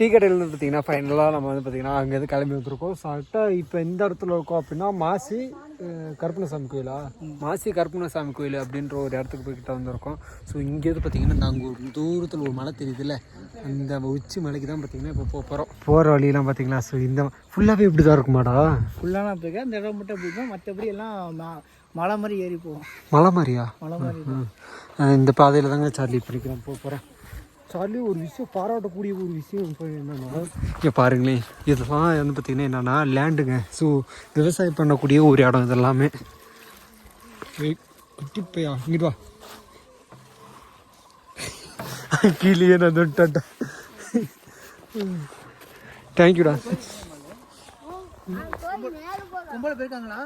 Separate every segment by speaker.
Speaker 1: Tea கடையிலேருந்து பார்த்தீங்கன்னா ஃபைனலாக நம்ம வந்து பார்த்தீங்கன்னா அங்கேருந்து கிளம்பி வந்துருக்கோம். கரெக்டாக இப்போ எந்த இடத்துல இருக்கோம் அப்படின்னா மாசி கருப்பணசாமி கோயிலா, மாசி கருப்பணசாமி கோயில் அப்படின்ற ஒரு இடத்துக்கு போய்கிட்ட வந்திருக்கோம். ஸோ இங்கேருந்து பார்த்தீங்கன்னா அங்கே ஒரு தூரத்தில் ஒரு மலை தெரியுதுல்ல, அந்த உச்சி மலைக்கு தான் பார்த்தீங்கன்னா இப்போ போகிறோம். போகிற வழியெல்லாம் பார்த்தீங்களா, ஸோ இந்த ஃபுல்லாகவே இப்படி தான் இருக்குமாடா?
Speaker 2: ஃபுல்லாக போய்க்க அந்த இடம் மட்டும் எப்படி இருக்கும், மற்றபடி எல்லாம் மலை மாதிரி ஏறி போவோம்.
Speaker 1: மலை மாதிரியா?
Speaker 2: மலை மாதிரி.
Speaker 1: இந்த பாதையில் தாங்க சார்லி படிக்கிறேன் போகிறேன். சார்லி ஒரு விஷயம் பாராட்டக்கூடிய ஒரு விஷயம் இப்போ என்னென்னா, இங்கே பாருங்களேன், இதெல்லாம் வந்து பார்த்திங்கன்னா என்னென்னா லேண்டுங்க. ஸோ விவசாயம் பண்ணக்கூடிய ஒரு இடம் இதெல்லாமே. குட்டிப்பையா இங்கிட்டு வா, கீழே நான் தொட்டேன். தேங்க்யூடா.
Speaker 2: கும்பல போயிருக்காங்களா?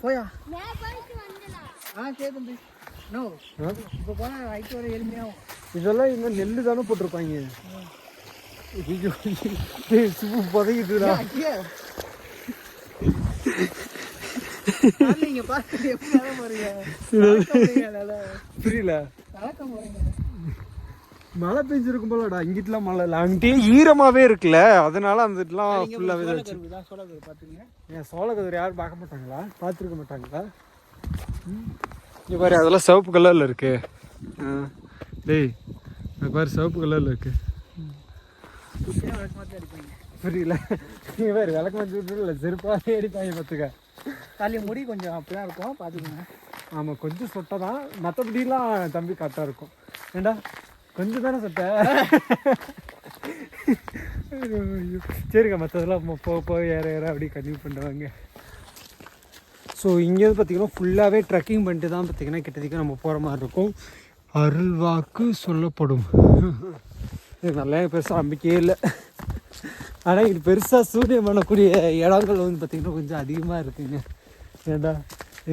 Speaker 2: போயா கேட்கும். நோ இப்போ போனால் ஹைட் வர எளிமையாகும்.
Speaker 1: இதெல்லாம் இன்னும் நெல் தானே போட்டிருப்பாங்க. சுப்பு பதகிட்டுடா. புரியல. மழை பெஞ்சிருக்கும் போலடா. இங்கிட்டலாம் மழை இல்லை, அங்கிட்டே ஈரமாகவே இருக்குல்ல, அதனால அந்தலாம் ஃபுல்லாகவே
Speaker 2: பார்த்துங்க.
Speaker 1: ஏன் சோளக்கதிர் யாரும் பார்க்க மாட்டாங்களா? பார்த்துருக்க மாட்டாங்களா? இங்கே பாரு, அதெல்லாம் சிவப்பு கலரில் இருக்கு. டேய் அது பாரு, சிவப்பு கலரில் இருக்கு. புரியல. நீங்கள் வேறு விளக்கு வந்து இல்லை, செருப்பாக அடிப்பாங்க பார்த்துக்க.
Speaker 2: தள்ளி முடி கொஞ்சம் அப்படிதான் இருக்கும், பார்த்துக்கோங்க.
Speaker 1: ஆமாம், கொஞ்சம் சொட்டை தான், மற்றபடிலாம் தம்பி கரெக்டாக இருக்கும். ஏண்டா கொஞ்சம் தானே சொட்டை. சரிங்க, மற்றதெல்லாம் போக ஏற அப்படியே கன்டினியூ பண்ணுவாங்க. ஸோ இங்கேருந்து பார்த்திங்கன்னா ஃபுல்லாகவே ட்ரெக்கிங் பண்ணிட்டு தான் பார்த்திங்கன்னா கிட்டத்தட்ட நம்ம போகிற மாதிரி இருக்கும். அருள்வாக்கு சொல்லப்படும். இது நல்லா பெருசாக நம்பிக்கையே இல்லை. ஆனால் இது பெருசாக சூரியன் பண்ணக்கூடிய இடங்கள் வந்து பார்த்திங்கன்னா கொஞ்சம் அதிகமாக இருக்குங்க. ஏண்டா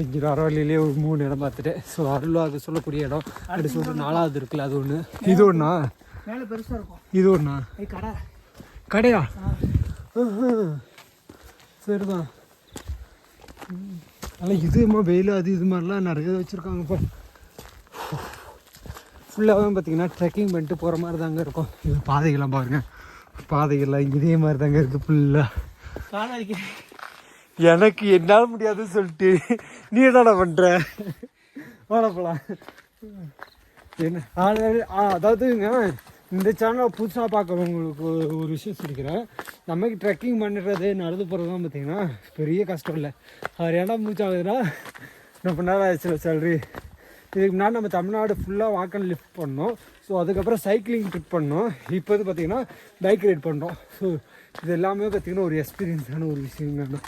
Speaker 1: இங்கே வர வழியிலே ஒரு 3 இடம் பார்த்துட்டேன். ஸோ அருள்வாக்கு சொல்லக்கூடிய இடம் அப்படி சொல்லிட்டு 4வது இருக்குல்ல, அது ஒன்று. இது ஒன்றா?
Speaker 2: மேலே பெருசாக இருக்கும்.
Speaker 1: இது ஒன்றா?
Speaker 2: கடை
Speaker 1: கடையா? சரிதான். ஆனால் இதுமா வெயில் அது இது மாதிரிலாம் நிறைய வச்சுருக்காங்கப்பா. ஃபுல்லாகவே பார்த்திங்கன்னா ட்ரெக்கிங் பண்ணிட்டு போகிற மாதிரி தாங்க இருக்கும். இது பாதைகள்லாம் பாருங்கள், பாதைகள்லாம் இங்கே இதே மாதிரி தாங்க இருக்குது ஃபுல்லாக. எனக்கு என்னால் முடியாதுன்னு சொல்லிட்டு நீ என்னடா பண்ணுற? வாழப்பலாம் என்ன அதாவதுங்க, இந்த சேனலை புதுசாக பார்க்குறவங்களுக்கு ஒரு விஷயம் சொல்லிக்கிறேன். நமக்கு ட்ரெக்கிங் பண்ணுறது நடந்து போகிறது தான் பார்த்திங்கன்னா பெரிய கஷ்டம் இல்லை. அவர் ஏன்னா மூச்சாகுதுன்னா நம்ம நேரம் ஆயிடுச்சு சேலரி. இதுக்கு முன்னாடி நம்ம தமிழ்நாடு ஃபுல்லாக வாக் அண்ட் லிஃப்ட் பண்ணோம். ஸோ அதுக்கப்புறம் சைக்கிளிங் ட்ரிப் பண்ணோம். இப்போ வந்து பார்த்திங்கன்னா பைக் ரைட் பண்ணுறோம். ஸோ இது எல்லாமே பார்த்திங்கன்னா ஒரு எக்ஸ்பீரியன்ஸான ஒரு விஷயம் வேணும்.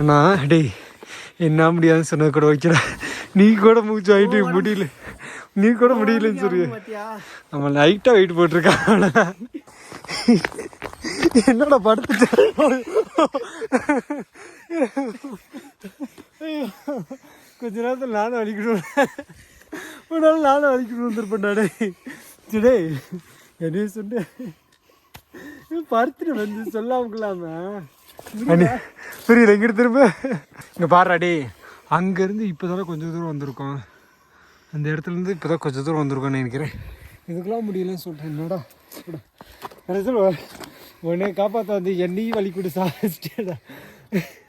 Speaker 1: அண்ணா டேய் என்ன முடியாதுன்னு சொன்னது கூட வைக்கல, நீ கூட மூச்சு ஆகிட்டு முடியல, நீ கூட முடியலன்னு சொல்லி நம்ம லைட்டாக வெயிட் போட்டிருக்காங்க. என்னோட படுத்துட்டு கொஞ்ச நேரத்தில் நானும் அழிக்கணும், ஒரு நாள் நானும் அழிக்கணும் வந்துருப்பேன்டாடே. டே என்ன சொன்னேன், படுத்துட்டு வந்து சொல்லாமக்கலாமா? புரியல. எங்கிட்ட திரும்ப இங்கே பாடுறாடி, அங்கேருந்து இப்போ தானே கொஞ்சம் தூரம் வந்திருக்கோம். அந்த இடத்துலேருந்து இப்போ தான் கொஞ்சம் தூரம் வந்திருக்கோன்னு நினைக்கிறேன். இதுக்கெல்லாம் முடியலன்னு சொல்லிட்டேன். என்னடா என்ன சொல்லுவ, உடனே காப்பாற்ற வந்து என்னையும் வலி கொடு சாப்பிட்டேடா.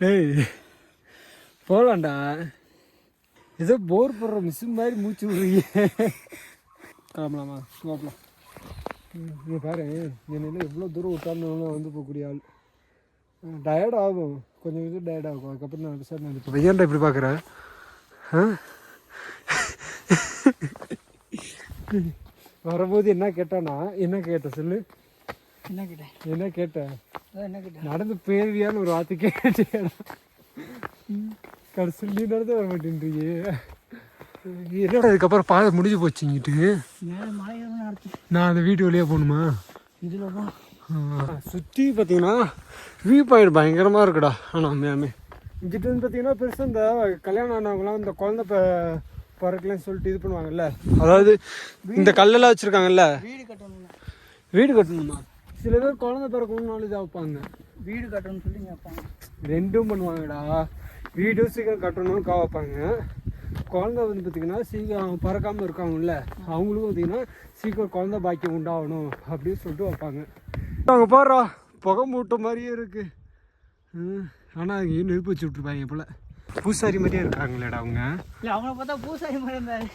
Speaker 1: ஏய் போகலாண்டா, ஏதோ போர் போடுற மிஷின் மாதிரி மூச்சு விடுறீங்க. கிளம்பலாமா? போகலாம். இங்கே பாரு, என்னென்ன எவ்வளோ தூரம் விட்டாலும் வந்து போகக்கூடிய ஆள். டயர்ட் ஆகும், கொஞ்சம் இது டயர்ட் ஆகும். அதுக்கப்புறம் நான் சார் நான் இப்போ ஏன்டா இப்படி பார்க்குறேன்? வரும்போது என்ன கேட்டானா, என்ன கேட்டேன் சொல்லு,
Speaker 2: என்ன கேட்டேன்?
Speaker 1: என்ன கேட்டேன்?
Speaker 2: என்ன கேட்டேன்?
Speaker 1: நடந்து பேருவியான்னு ஒரு வார்த்தை கேட்டேன். கடைசி நீ நடந்து வர மாட்டேன்றீங்க. என்னோட இதுக்கப்புறம் பாதை முடிஞ்சு போச்சுங்கிட்டு நான் அந்த வீட்டு வழியாக போகணுமா?
Speaker 2: இதில்
Speaker 1: சுற்றி பார்த்தீங்கன்னா வியூ பாயிண்ட் பயங்கரமாக இருக்குடா. ஆனால் மேமே இங்கிட்ட வந்து பார்த்தீங்கன்னா பெருசாக இந்த கல்யாணம் ஆனவங்களாம் இந்த குழந்தை பிறக்கலன்னு சொல்லிட்டு இது பண்ணுவாங்கல்ல, அதாவது இந்த கல்லெல்லாம் வச்சுருக்காங்கல்ல, வீடு கட்டணுமா? சில பேர் குழந்தை பிறக்கணும்னாலும் இதாக வைப்பாங்க,
Speaker 2: வீடு கட்டணும்னு சொல்லி வைப்பாங்க.
Speaker 1: ரெண்டும் பண்ணுவாங்கடா. வீடும் சீக்கிரம் கட்டணும்னு வைப்பாங்க, குழந்தை வந்து பார்த்திங்கன்னா சீக்கிரம் பறக்காமல் இருக்காங்கல்ல, அவங்களுக்கும் பார்த்திங்கன்னா சீக்கிரம் குழந்தை பாக்கியம் உண்டாகணும் அப்படின்னு சொல்லிட்டு வைப்பாங்க. அங்கே பாடுறா புகை மூட்டை மாதிரியே இருக்குது. ஆனால் அங்கே நெருப்பு வச்சு விட்ருப்பாங்க போல். பூசாரி மாதிரியே இருக்காங்களேடா அவங்க.
Speaker 2: இல்லை அவங்கள பார்த்தா பூசாரி மாதிரி இருந்தாரு.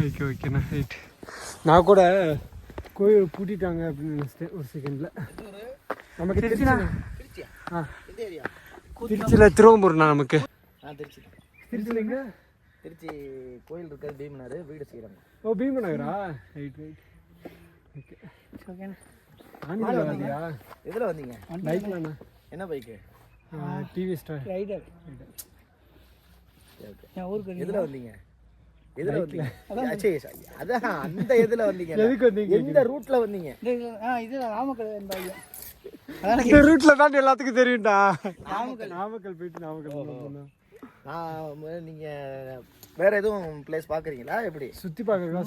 Speaker 1: ஓகே ஓகேண்ணா ரைட். நான் கூட கோயில் பூட்டிட்டாங்க அப்படின்னு நினச்சிட்டேன் ஒரு செகண்டில். நமக்கு திருச்சியில் திருவம்பூர்ண்ணா நமக்கு. திருச்சியில் எங்கே?
Speaker 2: திருச்சி கோயில் இருக்கிறது பீமனார், வீடு செய்கிறாங்க.
Speaker 1: ஓ பீமநகரா, ரைட் ரைட். ஓகே
Speaker 2: ஓகேண்ணா.
Speaker 1: ஆந்திரா
Speaker 2: எதில் வந்தீங்க?
Speaker 1: பைக்லண்ணா.
Speaker 2: என்ன பைக்கு?
Speaker 1: TV star
Speaker 2: rider. என் ஊருக்கு எதில் வந்தீங்க? எதில் வந்தீங்க? அதான் அந்த எதில் வந்தீங்க?
Speaker 1: எதுக்கு வந்தீங்க?
Speaker 2: எந்த ரூட்டில் வந்தீங்க? இது நாமக்கல்.
Speaker 1: இந்த ரூட்ல தான் எல்லாத்துக்கும் தெரியும்டா. நாமக்கல் போயிட்டு நாமக்கல்.
Speaker 2: நீங்கள் வேற எதுவும் பிளேஸ் பார்க்குறீங்களா? எப்படி
Speaker 1: சுற்றி பார்க்குறதா?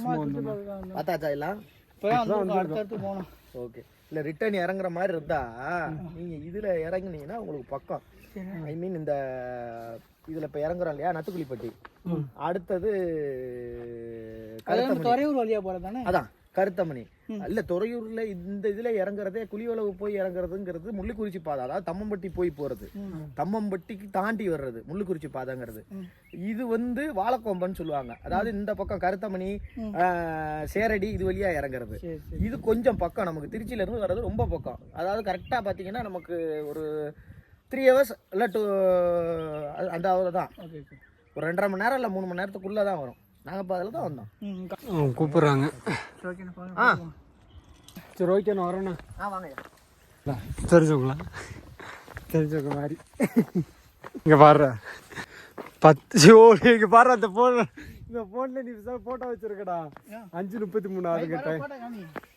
Speaker 2: பார்த்தாச்சா எல்லாம்? போனோம். ஓகே. இல்லை ரிட்டர்ன் இறங்குற மாதிரி இருந்தா நீங்கள் இதில் இறங்குனீங்கன்னா உங்களுக்கு பக்கம். ஐ மீன் இந்த இதில் இப்போ இறங்குறோம் இல்லையா நத்துக்குழிப்பட்டி, அடுத்தது துறையூர் வழியாக போகிறது தானே. அதான் கருத்தமணி. இல்லை துறையூரில் இந்த இதில் இறங்குறதே குழிவளவு போய் இறங்குறதுங்கிறது முள்ளுக்குறிச்சி பாதை, அதாவது தம்மம்பட்டி போய் போகிறது, தம்மம்பட்டிக்கு தாண்டி வர்றது முள்ளுக்குறிச்சி பாதைங்கிறது. இது வந்து வாழக்கொம்பன்னு சொல்லுவாங்க, அதாவது இந்த பக்கம் கருத்தமணி சேரடி இது வழியாக இறங்குறது. இது கொஞ்சம் பக்கம், நமக்கு திருச்சியிலேருந்து வர்றது ரொம்ப பக்கம். அதாவது கரெக்டாக பார்த்தீங்கன்னா நமக்கு ஒரு 3 hours இல்லை 2 அந்த ஹவர் தான், ஒரு 2.5 மணி நேரம் இல்லை 3 மணி நேரத்துக்குள்ளே தான் வரும். நாங்கள் இப்போ அதில் தான் வந்தோம்.
Speaker 1: கூப்பிட்றாங்க.
Speaker 2: ஆ
Speaker 1: சரி ஓகேண்ணா வரோண்ணா.
Speaker 2: வாங்க.
Speaker 1: தெரிஞ்சவங்களா? தெரிஞ்சவங்க மாதிரி. இங்கே பாடுற 10 இங்கே பாடுற அந்த ஃபோன், இந்த ஃபோனில் நீ ஃபோட்டோ வச்சுருக்கடா 5:33 ஆகுது கேட்டேன்.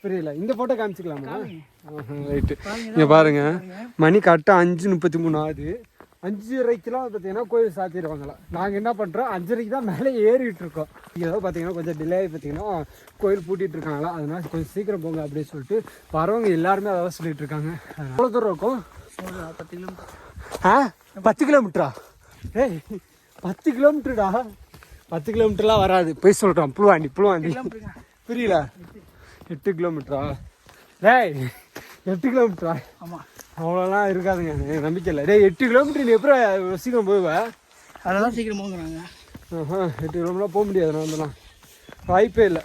Speaker 1: புரியல, இந்த ஃபோட்டோ காமிச்சிக்கலாமா? ரைட்டு. இங்கே பாருங்க மணி கரெக்டாக 5:33 ஆகுது. 5:30க்கெலாம் பார்த்தீங்கன்னா கோயில் சாத்திடுவாங்களா. நாங்கள் என்ன பண்ணுறோம் 5:30க்கு தான் மேலே ஏறிட்டு இருக்கோம். ஏதோ பார்த்தீங்கன்னா கொஞ்சம் டிலே பார்த்தீங்கன்னா கோயில் பூட்டிகிட்டு இருக்காங்களா, அதனால கொஞ்சம் சீக்கிரம் போங்க அப்படின்னு சொல்லிட்டு வரவங்க எல்லாருமே அதாவது சொல்லிட்டு இருக்காங்க. எவ்வளோ தூரம் இருக்கும்?
Speaker 2: 10 கிலோமீட்டர்.
Speaker 1: 10 கிலோமீட்டரா? ஏய் 10 கிலோமீட்டருடா. 10 கிலோமீட்டர்லாம் வராது, போய் சொல்கிறோம். புழுவாண்டி புரியல. 8 கிலோமீட்டரா? டேய் 8 கிலோமீட்டரா?
Speaker 2: ஆமாம்,
Speaker 1: அவ்வளோலாம் இருக்காதுங்க, நம்பிக்கை இல்லை. டே 8 கிலோமீட்டர் நீ எப்படி சீக்கிரம் போவேன்?
Speaker 2: அதெல்லாம் சீக்கிரம் போகிறாங்க.
Speaker 1: 8 கிலோமீட்டர் போக முடியாது, நான் வந்துடலாம் வாய்ப்பே இல்லை.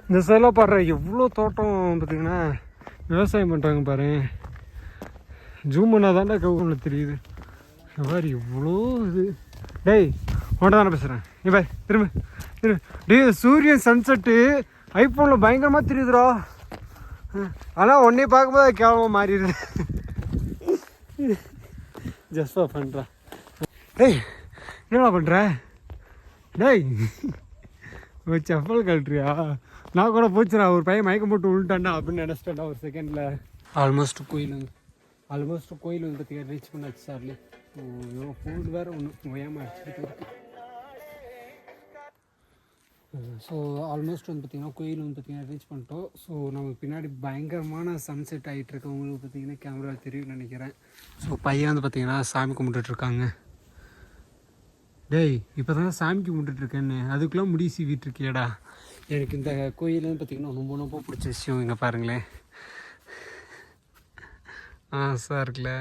Speaker 1: இந்த சைடில் பாடுற எவ்வளோ தோட்டம் பார்த்திங்கன்னா விவசாயம் பண்ணுறாங்க பாரு. ஜூம் பண்ணால் தாண்டா கவுனில் தெரியுது. பாரு எவ்வளோ இது. டேய் உன்ட்ட தானே பேசுகிறேன். நீ பாரு திரும்ப டே சூரியன் சன்செட்டு ஐஃபோனில் பயங்கரமாக தெரியுதுடா. ஆனால் உடனே பார்க்கும்போது அது கேவலமாக மாறிடுது. ஜஸ்ட் பண்ணுறா. டேய் என்னடா பண்ணுற? டேய் ஒரு செப்பல் கழட்டுறியா? நான் கூட போச்சுடா, ஒரு பையன் மயக்கம் போட்டு விழுட்டான்டா அப்படின்னு நினச்சிட்டேன்டா ஒரு செகண்டில். ஆல்மோஸ்ட் கோயில் வந்து பார்த்தீங்கன்னா ரீச் பண்ணாச்சு சார்லி. ஃபுட் வேறு ஒன்று ஓயாமல் அடிச்சுக்கிட்டு இருக்கு. ஸோ ஆல்மோஸ்ட் வந்து பார்த்திங்கன்னா கோயில் வந்து பார்த்திங்கன்னா ரீச் பண்ணிட்டோம். ஸோ நமக்கு பின்னாடி பயங்கரமான சன்செட் ஆகிட்டு இருக்கு. உங்களுக்கு பார்த்திங்கன்னா கேமரா தெரியும்னு நினைக்கிறேன். ஸோ பையன் வந்து பார்த்திங்கன்னா சாமி கும்பிட்டுட்ருக்காங்க. டேய் இப்போ தான் சாமி கும்பிட்டுட்ருக்கேன்னு அதுக்குள்ளே முடி சீவிட்டுருக்கியடா. எனக்கு இந்த கோயில் வந்து பார்த்திங்கன்னா ரொம்ப பிடிச்ச விஷயம். இங்கே பாருங்களேன், சார் இருக்குல்ல.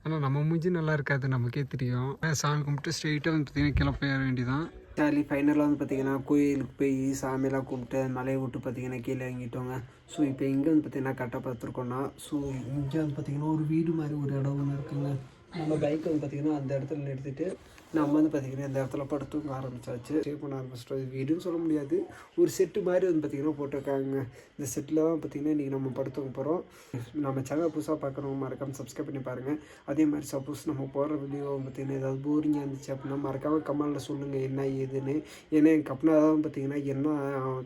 Speaker 1: ஆனால் நம்ம மூஞ்சி நல்லா இருக்காது, நமக்கே தெரியும். சாமி கும்பிட்டு ஸ்ட்ரெயிட்டாக வந்து பார்த்திங்கன்னா கீழே போயிட வேண்டியதான். சார்லி ஃபைனலாக வந்து பார்த்திங்கன்னா கோயிலுக்கு போய் சாமியெல்லாம் கும்பிட்டு மலையை விட்டு பார்த்திங்கன்னா கீழே இறங்கிட்டோங்க. ஸோ இப்போ எங்கே வந்து பார்த்திங்கன்னா கரெக்டாக பார்த்துருக்கோன்னா, ஸோ இங்கே வந்து பார்த்திங்கன்னா ஒரு வீடு மாதிரி ஒரு இடம் ஒன்று இருக்குங்க. நம்ம பைக்கை வந்து பார்த்திங்கன்னா அந்த இடத்துல நிறுத்திட்டு நம்ம வந்து பார்த்திங்கன்னா இந்த இடத்துல படுத்துக்க ஆரம்பிச்சாச்சு. ஸ்டே பண்ண ஆரம்பிச்சிட்டோம். இது வீடுன்னு சொல்ல முடியாது, ஒரு செட்டு மாதிரி வந்து பார்த்திங்கன்னா போட்டிருக்காங்க. இந்த செட்டில் தான் பார்த்திங்கன்னா இன்றைக்கி நம்ம படுத்துக்க போகிறோம். நம்ம சேனல் புதுசாக பார்க்குறவங்க மறக்காமல் சப்ஸ்கிரைப் பண்ணி பாருங்கள். அதே மாதிரி சப்போஸ் நம்ம போடுற வீடியோ பார்த்திங்கன்னா ஏதாவது போரிங்காக இருந்துச்சு அப்படின்னா மறக்காமல் கமெண்டில் சொல்லுங்கள் என்ன ஏதுன்னு. ஏன்னா எனக்கு அப்படின்னா தான் பார்த்திங்கன்னா என்ன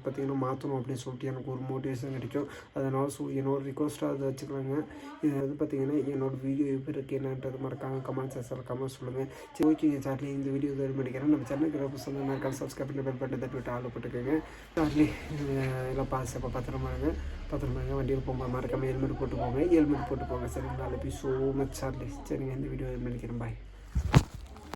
Speaker 1: பார்த்திங்கன்னா மாற்றணும் அப்படின்னு சொல்லிட்டு எனக்கு ஒரு மோட்டிவேஷன் கிடைக்கும். அதனால் என்னோட ரிக்வஸ்ட்டாக அதை வச்சுக்கலாங்க. இது வந்து பார்த்திங்கன்னா என்னோடய வீடியோ எப்படி இருக்குது என்னன்றது மறக்காம மறக்காம கமெண்ட் செக்ஷனில் கமெண்ட் சொல்லுங்கள். சரி ஓகேங்க சார்லி, இந்த வீடியோ இது பண்ணிக்கிறேன். நம்ம சேனலுக்கு ரொம்ப சொந்தம் மறக்காம சப்ஸ்கிரைப் பண்ணி பெல் பட்டன் தட்டி விட்டு ஆள் போட்டுக்கோங்க. சார்லி எல்லாம் பாஸ் அப்போ பத்திரமா இருங்க. வண்டியில் போகும்போது மறக்காம ஹெல்மெட் போட்டு போங்க. சரிங்களா? Love you so much Charlie. சரிங்க, இந்த வீடியோ இது பண்ணிக்கிறேன். பாய்.